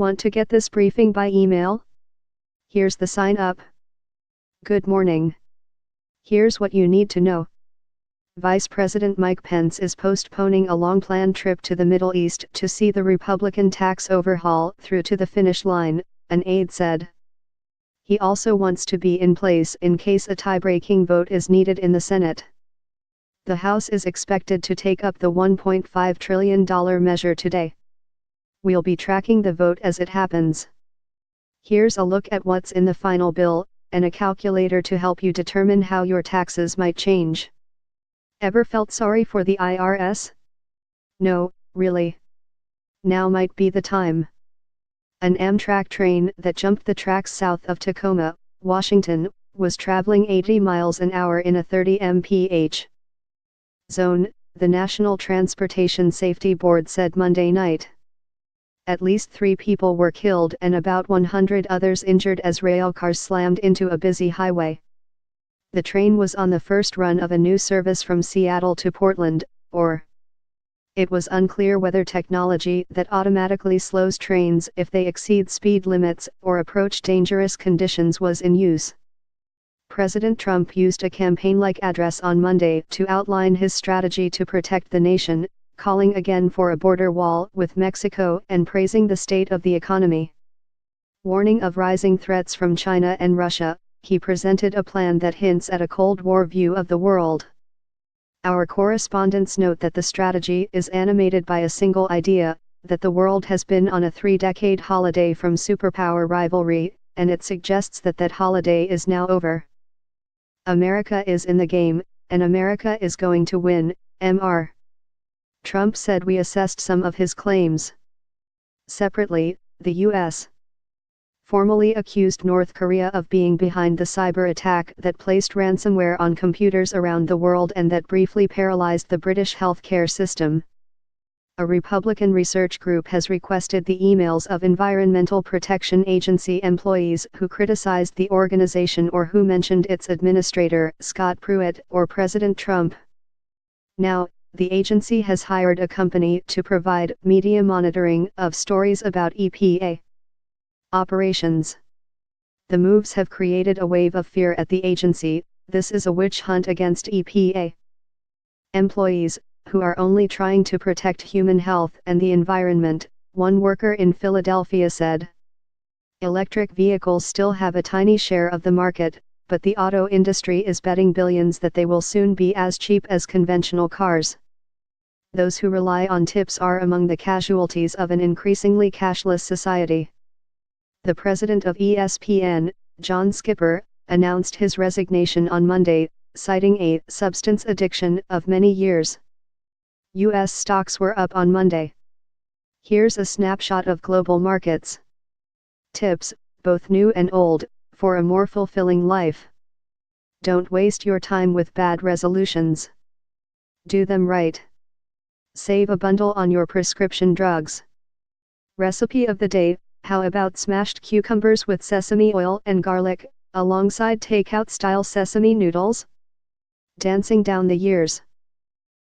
Want to get this briefing by email? Here's the sign up. Good morning. Here's what you need to know. Vice President Mike Pence is postponing a long-planned trip to the Middle East to see the Republican tax overhaul through to the finish line, an aide said. He also wants to be in place in case a tie-breaking vote is needed in the Senate. The House is expected to take up the $1.5 trillion measure today. We'll be tracking the vote as it happens. Here's a look at what's in the final bill, and a calculator to help you determine how your taxes might change. Ever felt sorry for the IRS? No, really. Now might be the time. An Amtrak train that jumped the tracks south of Tacoma, Washington, was traveling 80 miles an hour in a 30 mph zone, the National Transportation Safety Board said Monday night. At least 3 people were killed and about 100 others injured as rail cars slammed into a busy highway. The train was on the first run of a new service from Seattle to Portland, or. It was unclear whether technology that automatically slows trains if they exceed speed limits or approach dangerous conditions was in use. President Trump used a campaign-like address on Monday to outline his strategy to protect the nation, calling again for a border wall with Mexico and praising the state of the economy. Warning of rising threats from China and Russia, he presented a plan that hints at a Cold War view of the world. Our correspondents note that the strategy is animated by a single idea, that the world has been on a 3-decade holiday from superpower rivalry, and it suggests that that holiday is now over. America is in the game, and America is going to win, Mr. Trump said. We assessed some of his claims. Separately, the U.S. formally accused North Korea of being behind the cyber attack that placed ransomware on computers around the world and that briefly paralyzed the British healthcare system. A Republican research group has requested the emails of Environmental Protection Agency employees who criticized the organization or who mentioned its administrator, Scott Pruitt, or President Trump. Now, the agency has hired a company to provide media monitoring of stories about EPA operations. The moves have created a wave of fear at the agency. This is a witch hunt against EPA employees, who are only trying to protect human health and the environment, one worker in Philadelphia said. Electric vehicles still have a tiny share of the market, but the auto industry is betting billions that they will soon be as cheap as conventional cars. Those who rely on tips are among the casualties of an increasingly cashless society. The president of ESPN, John Skipper, announced his resignation on Monday, citing a substance addiction of many years. U.S. stocks were up on Monday. Here's a snapshot of global markets. Tips, both new and old, for a more fulfilling life. Don't waste your time with bad resolutions. Do them right. Save a bundle on your prescription drugs. Recipe of the day: how about smashed cucumbers with sesame oil and garlic, alongside takeout-style sesame noodles? Dancing down the years.